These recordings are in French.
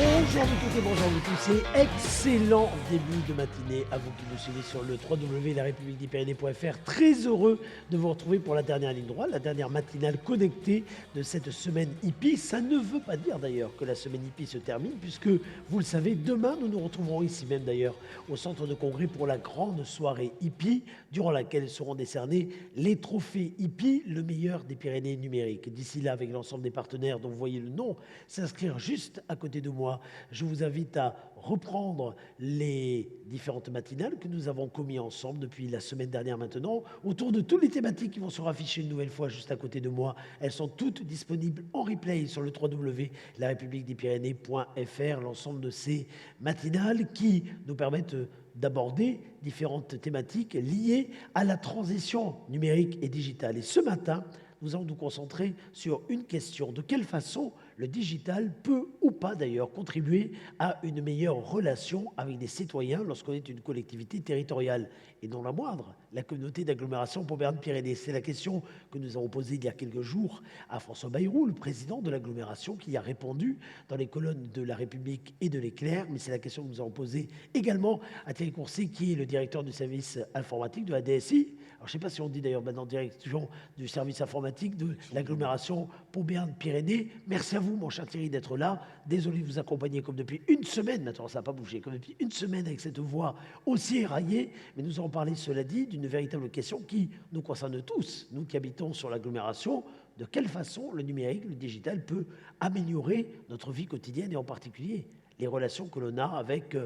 Bonjour à vous toutes et bonjour à vous tous et excellent début de matinée à vous qui nous suivez sur le www.larepubliquedespyrénées.fr. Très heureux de vous retrouver pour la dernière ligne droite, la dernière matinale connectée de cette semaine hippie. Ça ne veut pas dire d'ailleurs que la semaine hippie se termine puisque vous le savez, demain nous nous retrouverons ici même d'ailleurs au centre de congrès pour la grande soirée hippie durant laquelle seront décernés les trophées hippie, le meilleur des Pyrénées numériques. D'ici là, avec l'ensemble des partenaires dont vous voyez le nom s'inscrire juste à côté de moi, je vous invite à reprendre les différentes matinales que nous avons commises ensemble depuis la semaine dernière maintenant, autour de toutes les thématiques qui vont se rafficher une nouvelle fois juste à côté de moi. Elles sont toutes disponibles en replay sur le www.larepubliquedespyrénées.fr, l'ensemble de ces matinales qui nous permettent d'aborder différentes thématiques liées à la transition numérique et digitale. Et ce matin, nous allons nous concentrer sur une question. De quelle façon le digital peut ou pas d'ailleurs contribuer à une meilleure relation avec des citoyens lorsqu'on est une collectivité territoriale et non la moindre, la communauté d'agglomération Pont-Béarn-Pyrénées. C'est la question que nous avons posée il y a quelques jours à François Bayrou, le président de l'agglomération, qui a répondu dans les colonnes de La République et de l'Éclair, mais c'est la question que nous avons posée également à Thierry Courcy, qui est le directeur du service informatique de la DSI. Alors, je ne sais pas si on dit d'ailleurs maintenant direction du service informatique de l'agglomération Pont-Béarn-Pyrénées. Merci à vous, mon cher Thierry, d'être là. Désolé de vous accompagner comme depuis une semaine, maintenant ça n'a pas bougé, comme depuis une semaine avec cette voix aussi éraillée. Mais nous allons parler, cela dit, d'une véritable question qui nous concerne tous, nous qui habitons sur l'agglomération. De quelle façon le numérique, le digital peut améliorer notre vie quotidienne et en particulier les relations que l'on a avec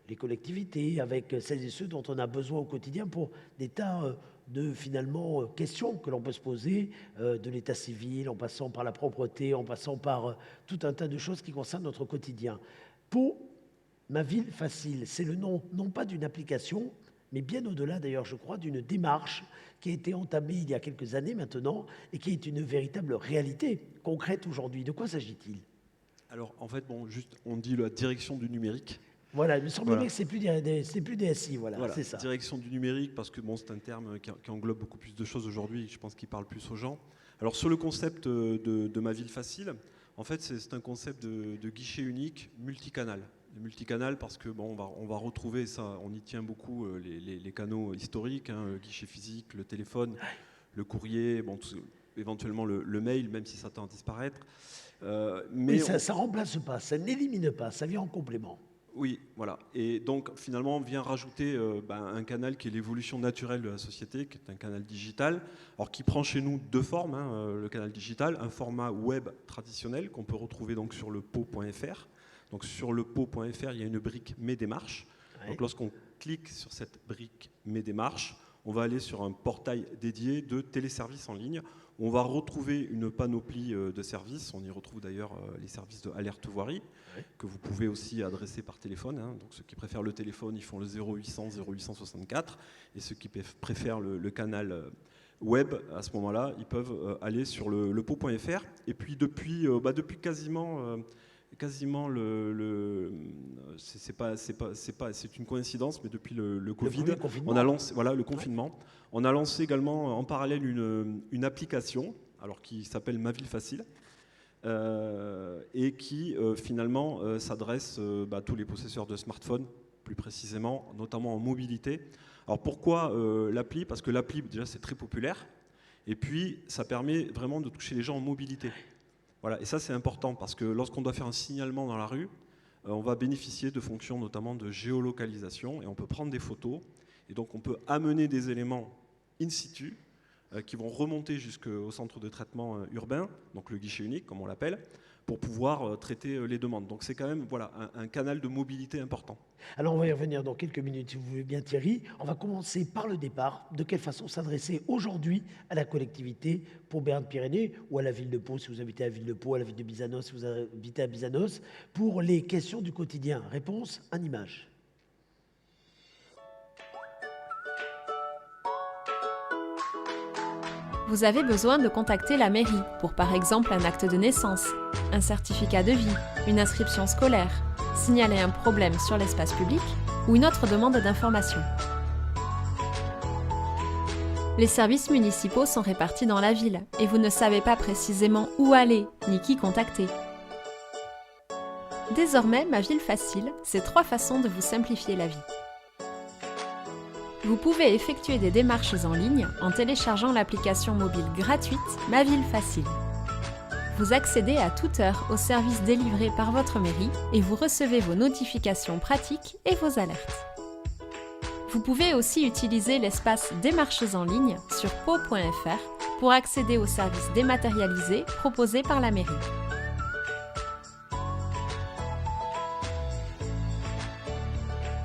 les collectivités, avec celles et ceux dont on a besoin au quotidien pour des tas de finalement questions que l'on peut se poser, de l'état civil, en passant par la propreté, en passant par tout un tas de choses qui concernent notre quotidien. Pour Ma Ville Facile, c'est le nom, non pas d'une application, mais bien au-delà d'ailleurs, je crois, d'une démarche qui a été entamée il y a quelques années maintenant et qui est une véritable réalité concrète aujourd'hui. De quoi s'agit-il ? Alors en fait, juste on dit la direction du numérique. Voilà, il me semblait que c'est plus DSI, voilà. C'est ça. Direction du numérique, parce que c'est un terme qui englobe beaucoup plus de choses aujourd'hui, je pense qu'il parle plus aux gens. Alors sur le concept de Ma Ville Facile, en fait c'est un concept de guichet unique multicanal. Multicanal parce que on va retrouver ça, on y tient beaucoup les canaux historiques, guichet physique, le téléphone, le courrier, éventuellement le mail, même si ça tend à disparaître. Mais ça ne remplace pas, ça n'élimine pas, ça vient en complément. Oui, voilà. Et donc, finalement, on vient rajouter un canal qui est l'évolution naturelle de la société, qui est un canal digital, alors qui prend chez nous deux formes, le canal digital, un format web traditionnel qu'on peut retrouver donc sur le pot.fr. Donc, sur le pot.fr, il y a une brique Mes démarches. Ouais. Donc, lorsqu'on clique sur cette brique Mes démarches, on va aller sur un portail dédié de téléservices en ligne. On va retrouver une panoplie de services. On y retrouve d'ailleurs les services de alerte voirie, que vous pouvez aussi adresser par téléphone. Donc ceux qui préfèrent le téléphone, ils font le 0800 0864. Et ceux qui préfèrent le canal web, à ce moment-là, ils peuvent aller sur le pot.fr. Et puis depuis quasiment c'est une coïncidence, mais depuis le Covid, on a lancé le confinement. On a lancé également en parallèle une application, alors qui s'appelle Ma Ville Facile, et qui finalement s'adresse à tous les possesseurs de smartphones, plus précisément, notamment en mobilité. Alors pourquoi l'appli ? Parce que l'appli déjà c'est très populaire, et puis ça permet vraiment de toucher les gens en mobilité. Voilà, et ça c'est important parce que lorsqu'on doit faire un signalement dans la rue, on va bénéficier de fonctions notamment de géolocalisation et on peut prendre des photos et donc on peut amener des éléments in situ qui vont remonter jusqu'au centre de traitement urbain, donc le guichet unique comme on l'appelle, pour pouvoir traiter les demandes. Donc c'est quand même un canal de mobilité important. Alors on va y revenir dans quelques minutes si vous voulez bien Thierry. On va commencer par le départ. De quelle façon s'adresser aujourd'hui à la collectivité Pont-Béarn-Pyrénées ou à la ville de Pau si vous habitez à la ville de Pau, à la ville de Bizanos si vous habitez à Bizanos, pour les questions du quotidien. Réponse en images. Vous avez besoin de contacter la mairie pour par exemple un acte de naissance, un certificat de vie, une inscription scolaire, signaler un problème sur l'espace public ou une autre demande d'information. Les services municipaux sont répartis dans la ville et vous ne savez pas précisément où aller ni qui contacter. Désormais, Ma Ville Facile, c'est 3 façons de vous simplifier la vie. Vous pouvez effectuer des démarches en ligne en téléchargeant l'application mobile gratuite Ma Ville Facile. Vous accédez à toute heure aux services délivrés par votre mairie et vous recevez vos notifications pratiques et vos alertes. Vous pouvez aussi utiliser l'espace Démarches en ligne sur pau.fr pour accéder aux services dématérialisés proposés par la mairie.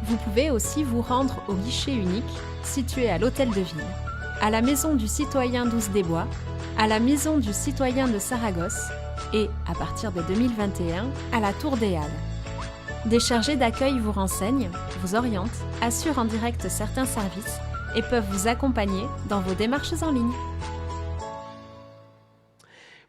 Vous pouvez aussi vous rendre au guichet unique situé à l'Hôtel de Ville, à la Maison du Citoyen 12 des Bois, à la Maison du Citoyen de Saragosse et, à partir de 2021, à la Tour des Halles. Des chargés d'accueil vous renseignent, vous orientent, assurent en direct certains services et peuvent vous accompagner dans vos démarches en ligne.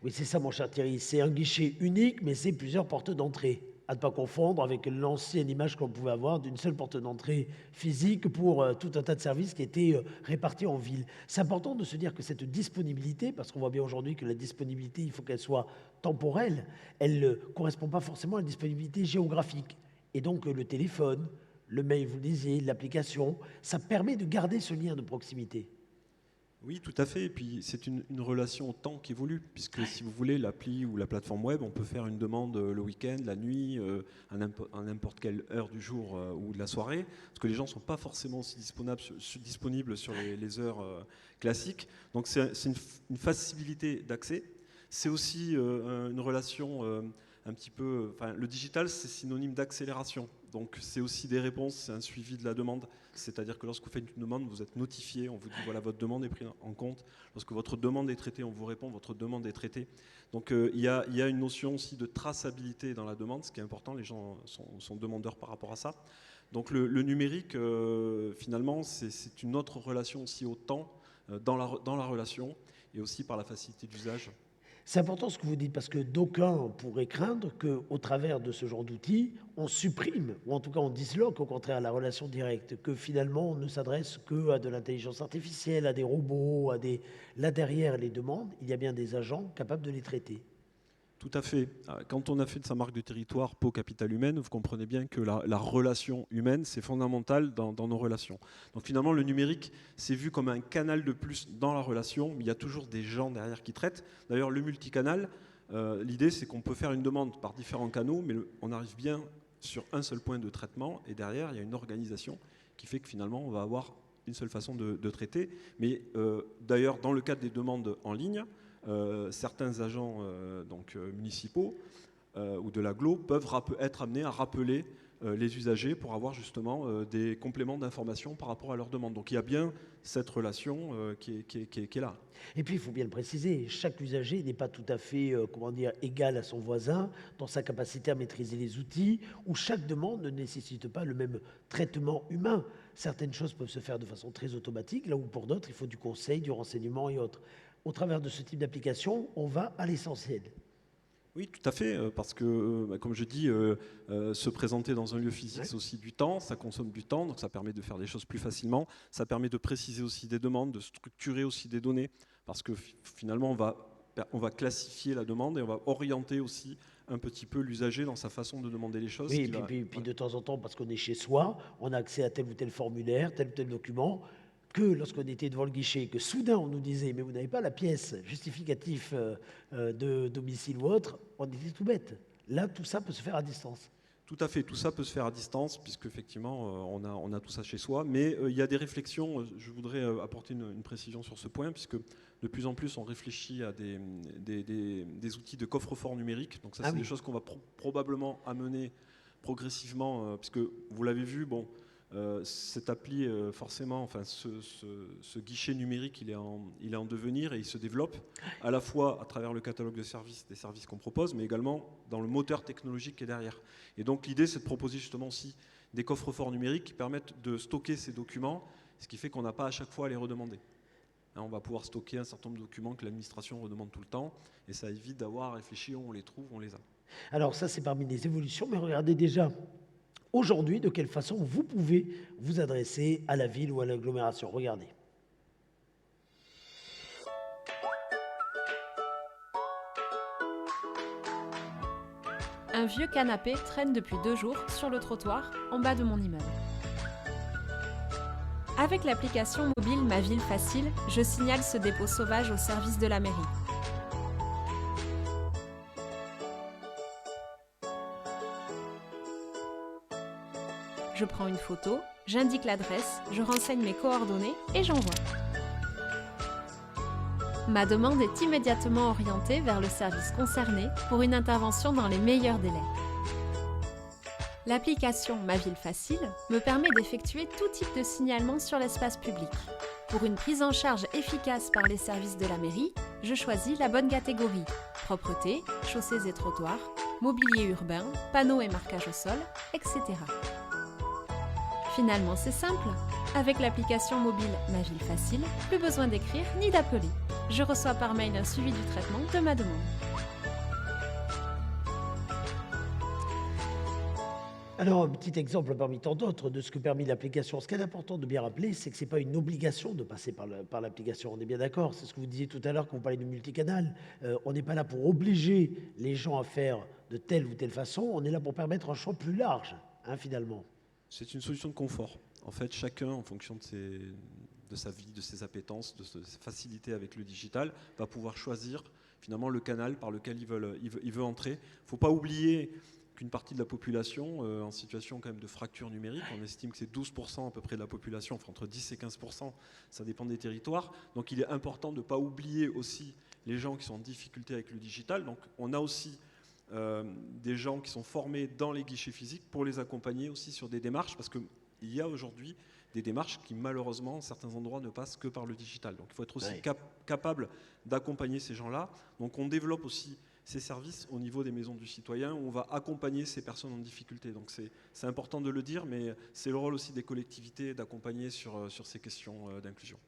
Oui, c'est ça, mon cher Thierry. C'est un guichet unique, mais c'est plusieurs portes d'entrée. À ne pas confondre avec l'ancienne image qu'on pouvait avoir d'une seule porte d'entrée physique pour tout un tas de services qui étaient répartis en ville. C'est important de se dire que cette disponibilité, parce qu'on voit bien aujourd'hui que la disponibilité, il faut qu'elle soit temporelle, elle ne correspond pas forcément à la disponibilité géographique. Et donc le téléphone, le mail, vous le disiez, l'application, ça permet de garder ce lien de proximité. Oui, tout à fait. Et puis, c'est une relation au temps qui évolue, puisque si vous voulez, l'appli ou la plateforme web, on peut faire une demande le week-end, la nuit, à n'importe quelle heure du jour ou de la soirée, parce que les gens ne sont pas forcément aussi disponibles sur les heures classiques. Donc, c'est une facilité d'accès. C'est aussi une relation un petit peu... Enfin, le digital, c'est synonyme d'accélération. Donc, c'est aussi des réponses, c'est un suivi de la demande. C'est-à-dire que lorsque vous faites une demande, vous êtes notifié, on vous dit voilà, votre demande est prise en compte. Lorsque votre demande est traitée, on vous répond, votre demande est traitée. Donc il y a une notion aussi de traçabilité dans la demande, ce qui est important, les gens sont demandeurs par rapport à ça. Donc le numérique, finalement, c'est une autre relation aussi au temps dans la relation et aussi par la facilité d'usage. C'est important ce que vous dites, parce que d'aucuns pourraient craindre qu'au travers de ce genre d'outils, on supprime, ou en tout cas on disloque au contraire la relation directe, que finalement on ne s'adresse qu'à de l'intelligence artificielle, à des robots, là derrière les demandes, il y a bien des agents capables de les traiter. Tout à fait. Quand on a fait de sa marque de territoire Pau Capitale Humaine, vous comprenez bien que la relation humaine, c'est fondamental dans nos relations. Donc finalement, le numérique, c'est vu comme un canal de plus dans la relation, mais il y a toujours des gens derrière qui traitent. D'ailleurs, le multicanal, l'idée, c'est qu'on peut faire une demande par différents canaux, mais on arrive bien sur un seul point de traitement, et derrière, il y a une organisation qui fait que finalement, on va avoir une seule façon de traiter. Mais d'ailleurs, dans le cadre des demandes en ligne, certains agents municipaux ou de l'agglo peuvent être amenés à rappeler les usagers pour avoir justement des compléments d'information par rapport à leurs demandes. Donc il y a bien cette relation qui est là. Et puis il faut bien le préciser, chaque usager n'est pas tout à fait égal à son voisin dans sa capacité à maîtriser les outils, où chaque demande ne nécessite pas le même traitement humain. Certaines choses peuvent se faire de façon très automatique, là où pour d'autres il faut du conseil, du renseignement et autres. Au travers de ce type d'application, on va à l'essentiel. Oui, tout à fait, parce que, comme je dis, se présenter dans un lieu physique, c'est aussi du temps, ça consomme du temps, donc ça permet de faire des choses plus facilement, ça permet de préciser aussi des demandes, de structurer aussi des données, parce que finalement, on va classifier la demande et on va orienter aussi un petit peu l'usager dans sa façon de demander les choses. Oui, et puis de temps en temps, parce qu'on est chez soi, on a accès à tel ou tel formulaire, tel ou tel document, que lorsqu'on était devant le guichet, que soudain on nous disait « mais vous n'avez pas la pièce justificative de domicile ou autre », on était tout bête. Là, tout ça peut se faire à distance. Tout à fait, tout ça peut se faire à distance, puisque effectivement on a tout ça chez soi. Mais il y a des réflexions, je voudrais apporter une précision sur ce point, puisque de plus en plus on réfléchit à des outils de coffre-fort numérique. Donc ça, c'est des choses qu'on va probablement amener progressivement, puisque vous l'avez vu, cette appli, forcément, enfin, ce guichet numérique, il est en devenir et il se développe à la fois à travers le catalogue de services, des services qu'on propose, mais également dans le moteur technologique qui est derrière. Et donc l'idée, c'est de proposer justement aussi des coffres-forts numériques qui permettent de stocker ces documents, ce qui fait qu'on n'a pas à chaque fois à les redemander. On va pouvoir stocker un certain nombre de documents que l'administration redemande tout le temps, et ça évite d'avoir à réfléchir, on les trouve, on les a. Alors ça, c'est parmi les évolutions, mais regardez déjà aujourd'hui de quelle façon vous pouvez vous adresser à la ville ou à l'agglomération. Regardez. un vieux canapé traîne depuis 2 jours sur le trottoir en bas de mon immeuble. Avec l'application mobile Ma Ville Facile, je signale ce dépôt sauvage au service de la mairie. Je prends une photo, j'indique l'adresse, je renseigne mes coordonnées et j'envoie. Ma demande est immédiatement orientée vers le service concerné pour une intervention dans les meilleurs délais. L'application Ma Ville Facile me permet d'effectuer tout type de signalement sur l'espace public. Pour une prise en charge efficace par les services de la mairie, je choisis la bonne catégorie: propreté, chaussées et trottoirs, mobilier urbain, panneaux et marquages au sol, etc. Finalement, c'est simple. Avec l'application mobile Ma Ville Facile, plus besoin d'écrire ni d'appeler. Je reçois par mail un suivi du traitement de ma demande. Alors, un petit exemple parmi tant d'autres de ce que permet l'application. Ce qui est important de bien rappeler, c'est que ce n'est pas une obligation de passer par l'application. On est bien d'accord. C'est ce que vous disiez tout à l'heure quand vous parlez de multicanal. On n'est pas là pour obliger les gens à faire de telle ou telle façon. On est là pour permettre un choix plus large, finalement. C'est une solution de confort. En fait, chacun, en fonction de sa vie, de ses appétences, de sa facilité avec le digital, va pouvoir choisir finalement le canal par lequel il veut entrer. Il ne faut pas oublier qu'une partie de la population en situation quand même de fracture numérique, on estime que c'est 12% à peu près de la population, enfin entre 10 et 15%, ça dépend des territoires. Donc il est important de ne pas oublier aussi les gens qui sont en difficulté avec le digital. Donc on a aussi des gens qui sont formés dans les guichets physiques pour les accompagner aussi sur des démarches, parce qu'il y a aujourd'hui des démarches qui malheureusement, à certains endroits, ne passent que par le digital. Donc il faut être aussi capable d'accompagner ces gens-là. Donc on développe aussi ces services au niveau des maisons du citoyen, où on va accompagner ces personnes en difficulté. Donc c'est important de le dire, mais c'est le rôle aussi des collectivités d'accompagner sur ces questions d'inclusion.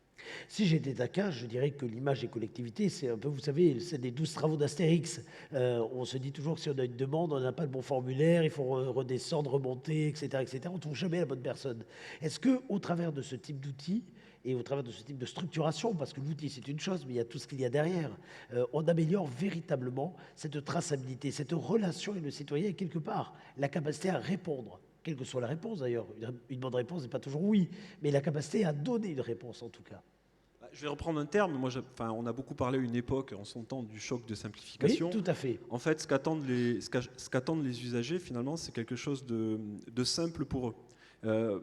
Si j'étais taquin, je dirais que l'image des collectivités, c'est un peu, vous savez, c'est des 12 travaux d'Astérix. On se dit toujours que si on a une demande, on n'a pas le bon formulaire, il faut redescendre, remonter, etc., etc. On ne trouve jamais la bonne personne. Est-ce qu'au travers de ce type d'outils, et au travers de ce type de structuration, parce que l'outil c'est une chose, mais il y a tout ce qu'il y a derrière, on améliore véritablement cette traçabilité, cette relation avec le citoyen, et quelque part, la capacité à répondre, quelle que soit la réponse d'ailleurs. Une bonne réponse n'est pas toujours oui, mais la capacité à donner une réponse en tout cas. Je vais reprendre un terme. On a beaucoup parlé à une époque, en son temps, du choc de simplification. Oui, tout à fait. En fait, ce qu'attendent les usagers, finalement, c'est quelque chose de simple pour eux.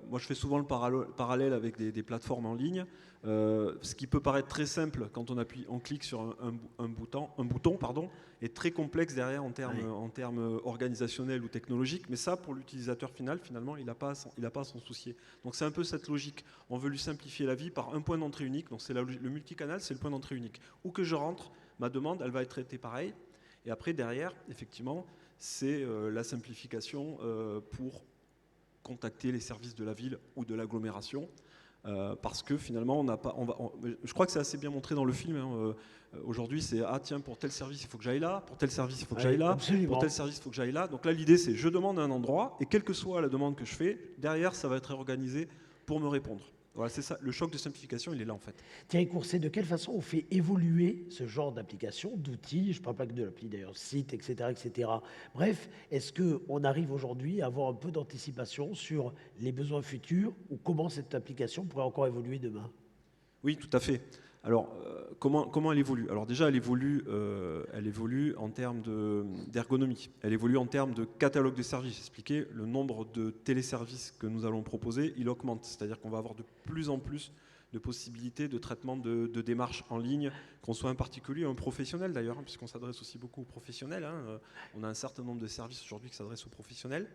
Moi, je fais souvent le parallèle avec des plateformes en ligne. Ce qui peut paraître très simple quand on clique sur un bouton, est très complexe derrière en termes organisationnels ou technologiques. Mais ça, pour l'utilisateur final, finalement, il n'a pas à s'en soucier. Donc c'est un peu cette logique. On veut lui simplifier la vie par un point d'entrée unique. Donc c'est le multicanal, c'est le point d'entrée unique. Où que je rentre, ma demande, elle va être traitée pareil. Et après, derrière, effectivement, c'est la simplification pour contacter les services de la ville ou de l'agglomération, parce que finalement, je crois que c'est assez bien montré dans le film. Aujourd'hui, c'est tiens, pour tel service, il faut que j'aille là, pour tel service, il faut que j'aille là, absolument. Pour tel service, il faut que j'aille là. Donc là, l'idée, c'est je demande un endroit, et quelle que soit la demande que je fais, derrière, ça va être organisé pour me répondre. Voilà, c'est ça. Le choc de simplification, il est là en fait. Thierry Courset, de quelle façon on fait évoluer ce genre d'application, d'outils, je ne parle pas que de l'appli d'ailleurs, site, etc., etc. Bref, est-ce qu'on arrive aujourd'hui à avoir un peu d'anticipation sur les besoins futurs ou comment cette application pourrait encore évoluer demain? Oui, tout à fait. Alors, comment elle évolue? Alors déjà, elle évolue en termes d'ergonomie. Elle évolue en termes de catalogue de services. Expliquer le nombre de téléservices que nous allons proposer, il augmente. C'est-à-dire qu'on va avoir de plus en plus de possibilités de traitement de démarches en ligne, qu'on soit un particulier ou un professionnel d'ailleurs, puisqu'on s'adresse aussi beaucoup aux professionnels. On a un certain nombre de services aujourd'hui qui s'adressent aux professionnels.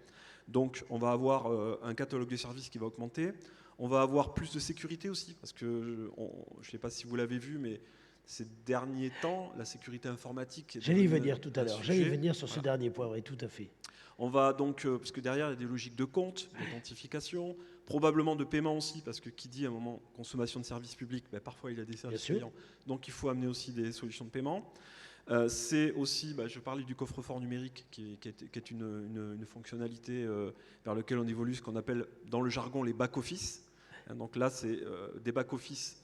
Donc, on va avoir un catalogue de services qui va augmenter. On va avoir plus de sécurité aussi, parce que je ne sais pas si vous l'avez vu, mais ces derniers temps, la sécurité informatique... J'allais y venir tout à l'heure, j'allais y venir sur ce dernier point, oui, tout à fait. On va donc, parce que derrière, il y a des logiques de compte, d'identification, probablement de paiement aussi, parce que qui dit à un moment consommation de services publics, parfois il y a des services payants, donc il faut amener aussi des solutions de paiement. C'est aussi, je parlais du coffre-fort numérique, qui est une fonctionnalité vers laquelle on évolue, ce qu'on appelle dans le jargon les back-office. Donc là, c'est des back-office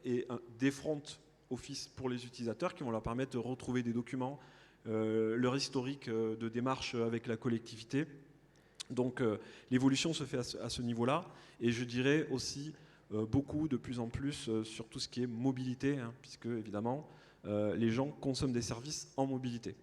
et des front-office pour les utilisateurs qui vont leur permettre de retrouver des documents, leur historique de démarche avec la collectivité. Donc l'évolution se fait à ce niveau-là, et je dirais aussi beaucoup, de plus en plus, sur tout ce qui est mobilité, hein, puisque évidemment les gens consomment des services en mobilité.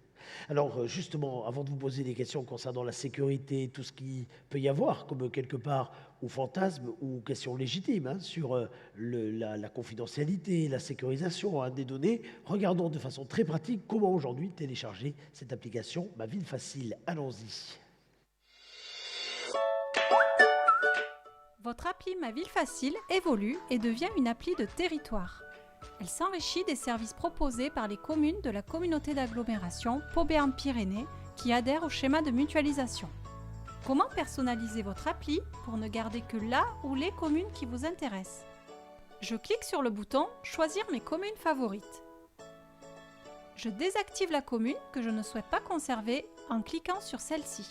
Alors justement, avant de vous poser des questions concernant la sécurité, tout ce qui peut y avoir comme quelque part ou fantasme ou questions légitimes hein, sur la confidentialité, la sécurisation hein, des données, regardons de façon très pratique comment aujourd'hui télécharger cette application Ma Ville Facile. Allons-y. Votre appli Ma Ville Facile évolue et devient une appli de territoire. Elle s'enrichit des services proposés par les communes de la communauté d'agglomération Pau Béarn Pyrénées qui adhèrent au schéma de mutualisation. Comment personnaliser votre appli pour ne garder que la ou les communes qui vous intéressent? Je clique sur le bouton Choisir mes communes favorites. Je désactive la commune que je ne souhaite pas conserver en cliquant sur celle-ci.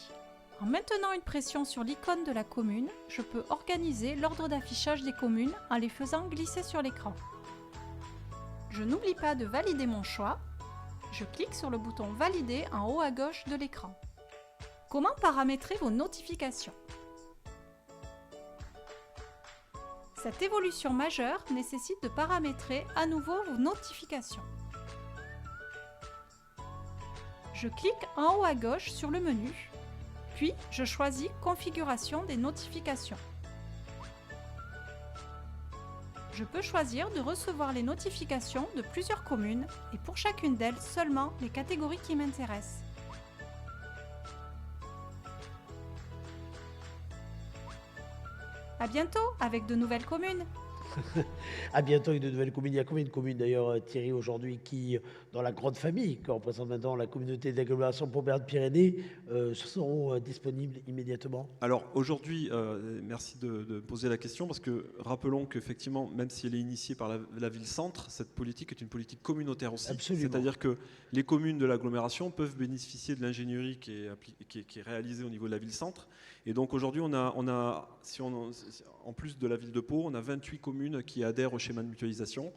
En maintenant une pression sur l'icône de la commune, je peux organiser l'ordre d'affichage des communes en les faisant glisser sur l'écran. Je n'oublie pas de valider mon choix. Je clique sur le bouton Valider en haut à gauche de l'écran. Comment paramétrer vos notifications? Cette évolution majeure nécessite de paramétrer à nouveau vos notifications. Je clique en haut à gauche sur le menu, puis je choisis Configuration des notifications. Je peux choisir de recevoir les notifications de plusieurs communes et pour chacune d'elles seulement les catégories qui m'intéressent. À bientôt avec de nouvelles communes. À bientôt avec de nouvelles communes. Il y a combien de communes d'ailleurs, Thierry, aujourd'hui, qui, dans la grande famille, qui représente maintenant la communauté d'agglomération Pau Béarn Pyrénées, seront disponibles immédiatement? Alors aujourd'hui, merci de poser la question, parce que rappelons qu'effectivement, même si elle est initiée par la ville-centre, cette politique est une politique communautaire aussi. Absolument. C'est-à-dire que les communes de l'agglomération peuvent bénéficier de l'ingénierie qui est réalisée au niveau de la ville-centre. Et donc aujourd'hui, en plus de la ville de Pau, on a 28 communes qui adhèrent au schéma de mutualisation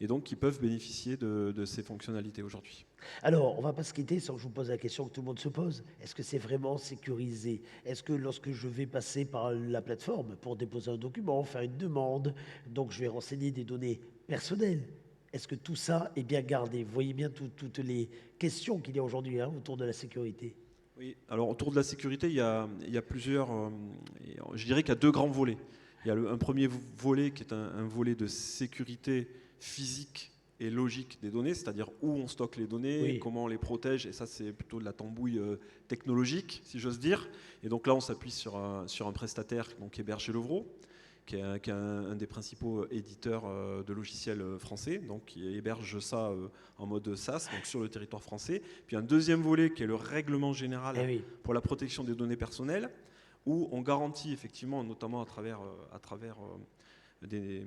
et donc qui peuvent bénéficier de ces fonctionnalités aujourd'hui. Alors, on ne va pas se quitter sans que je vous pose la question que tout le monde se pose. Est-ce que c'est vraiment sécurisé? Est-ce que lorsque je vais passer par la plateforme pour déposer un document, faire une demande, donc je vais renseigner des données personnelles, est-ce que tout ça est bien gardé? Vous voyez bien toutes les questions qu'il y a aujourd'hui hein, autour de la sécurité. Oui, alors autour de la sécurité, il y a plusieurs... je dirais qu'il y a deux grands volets. Il y a un premier volet qui est un volet de sécurité physique et logique des données, c'est-à-dire où on stocke les données, oui, comment on les protège, et ça c'est plutôt de la tambouille technologique, si j'ose dire. Et donc là on s'appuie sur un prestataire donc, qui héberge chez Levrault, qui est un des principaux éditeurs de logiciels français, donc qui héberge ça en mode SaaS, donc sur le territoire français. Puis un deuxième volet qui est le règlement général pour la protection des données personnelles, où on garantit effectivement, notamment à travers des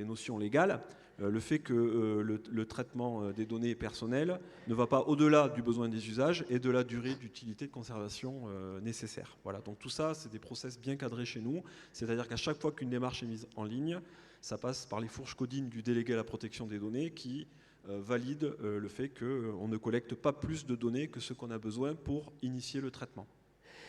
notions légales, le fait que le traitement des données personnelles ne va pas au-delà du besoin des usages et de la durée d'utilité de conservation nécessaire. Voilà, donc tout ça, c'est des process bien cadrés chez nous, c'est-à-dire qu'à chaque fois qu'une démarche est mise en ligne, ça passe par les fourches codines du délégué à la protection des données qui valide le fait qu'on ne collecte pas plus de données que ce qu'on a besoin pour initier le traitement.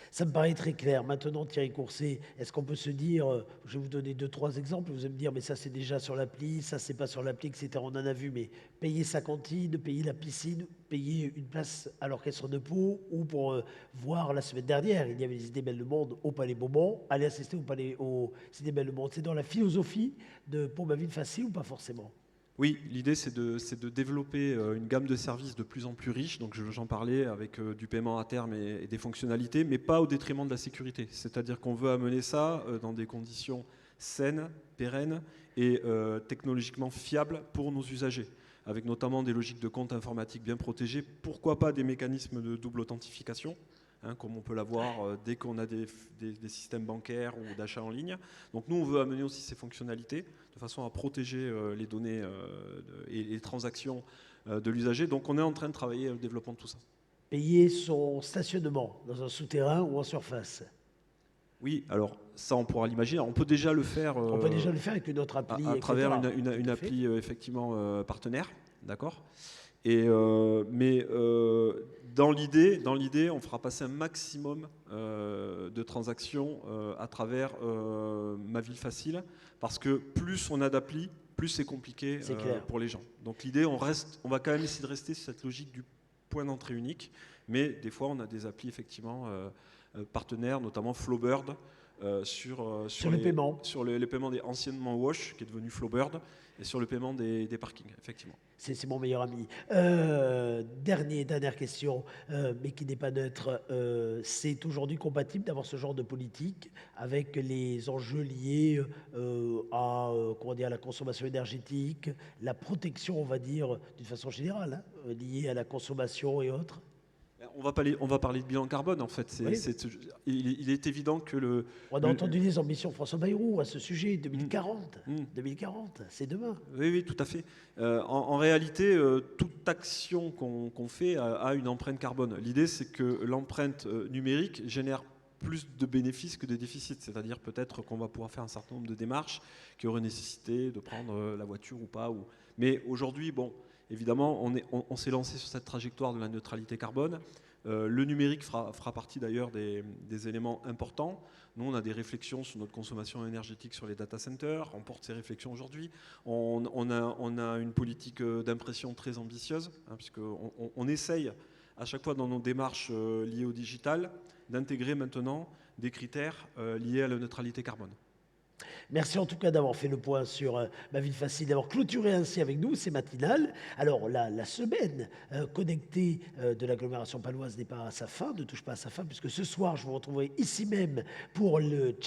Ça me paraît très clair. Maintenant, Thierry Courcet, est-ce qu'on peut se dire, je vais vous donner 2-3 exemples, vous allez me dire, mais ça c'est déjà sur l'appli, ça c'est pas sur l'appli, etc. On en a vu, mais payer sa cantine, payer la piscine, payer une place à l'orchestre de Pau, ou pour voir la semaine dernière, il y avait les Idées Belles Le Monde au Palais Bourbon, aller assister aux Idées Belles Le Monde. C'est dans la philosophie de Pour ma ville facile ou pas forcément? Oui, l'idée c'est de développer une gamme de services de plus en plus riche, donc j'en parlais avec du paiement à terme et des fonctionnalités, mais pas au détriment de la sécurité. C'est-à-dire qu'on veut amener ça dans des conditions saines, pérennes et technologiquement fiables pour nos usagers, avec notamment des logiques de compte informatique bien protégées, pourquoi pas des mécanismes de double authentification, comme on peut l'avoir dès qu'on a des systèmes bancaires ou d'achat en ligne. Donc nous, on veut amener aussi ces fonctionnalités de façon à protéger les données et les transactions de l'usager. Donc on est en train de travailler au développement de tout ça. Payer son stationnement dans un souterrain ou en surface? Oui, alors ça on pourra l'imaginer. On peut déjà le faire. On peut déjà le faire avec une autre appli. À travers une appli effectivement partenaire, d'accord. Dans l'idée, on fera passer un maximum de transactions à travers Ma Ville Facile, parce que plus on a d'applis, plus c'est compliqué pour les gens. Donc l'idée, on va quand même essayer de rester sur cette logique du point d'entrée unique, mais des fois on a des applis effectivement partenaires, notamment Flowbird, sur les paiements. Sur les paiements des anciennement Wash, qui est devenu Flowbird, et sur le paiement des parkings, effectivement. C'est mon meilleur ami. Dernière question, mais qui n'est pas neutre. C'est aujourd'hui compatible d'avoir ce genre de politique avec les enjeux liés à la consommation énergétique, la protection, on va dire, d'une façon générale, liée à la consommation et autres? On va parler de bilan carbone, en fait. Il est évident que On a entendu les ambitions de François Bayrou à ce sujet, 2040. 2040, c'est demain. Oui, tout à fait. En réalité, toute action qu'on fait a une empreinte carbone. L'idée, c'est que l'empreinte numérique génère plus de bénéfices que de déficits. C'est-à-dire peut-être qu'on va pouvoir faire un certain nombre de démarches qui auraient nécessité de prendre la voiture ou pas. Mais aujourd'hui, évidemment, on s'est lancé sur cette trajectoire de la neutralité carbone. Le numérique fera partie d'ailleurs des éléments importants. Nous, on a des réflexions sur notre consommation énergétique sur les data centers. On porte ces réflexions aujourd'hui. On a une politique d'impression très ambitieuse, puisqu'on essaye à chaque fois dans nos démarches liées au digital d'intégrer maintenant des critères liés à la neutralité carbone. Merci en tout cas d'avoir fait le point sur Ma Ville Facile, d'avoir clôturé ainsi avec nous ces matinales. Alors la semaine connectée de l'agglomération paloise n'est pas à sa fin, ne touche pas à sa fin, puisque ce soir je vous retrouverai ici même pour le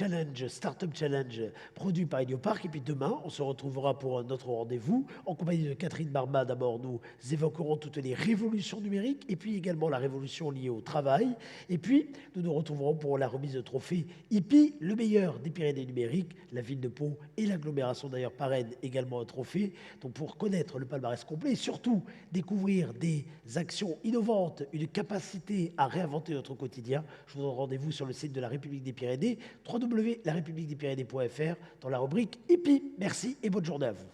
Startup Challenge produit par Idiopark. Et puis demain, on se retrouvera pour notre rendez-vous en compagnie de Catherine Barma. D'abord, nous évoquerons toutes les révolutions numériques et puis également la révolution liée au travail. Et puis, nous nous retrouverons pour la remise de trophée IPI, le meilleur des Pyrénées numériques. La ville de Pau et l'agglomération d'ailleurs parrainent également un trophée. Donc pour connaître le palmarès complet et surtout découvrir des actions innovantes, une capacité à réinventer notre quotidien, je vous donne rendez-vous sur le site de la République des Pyrénées, www.larepubliquedespyrénées.fr, dans la rubrique IPI. Merci et bonne journée à vous.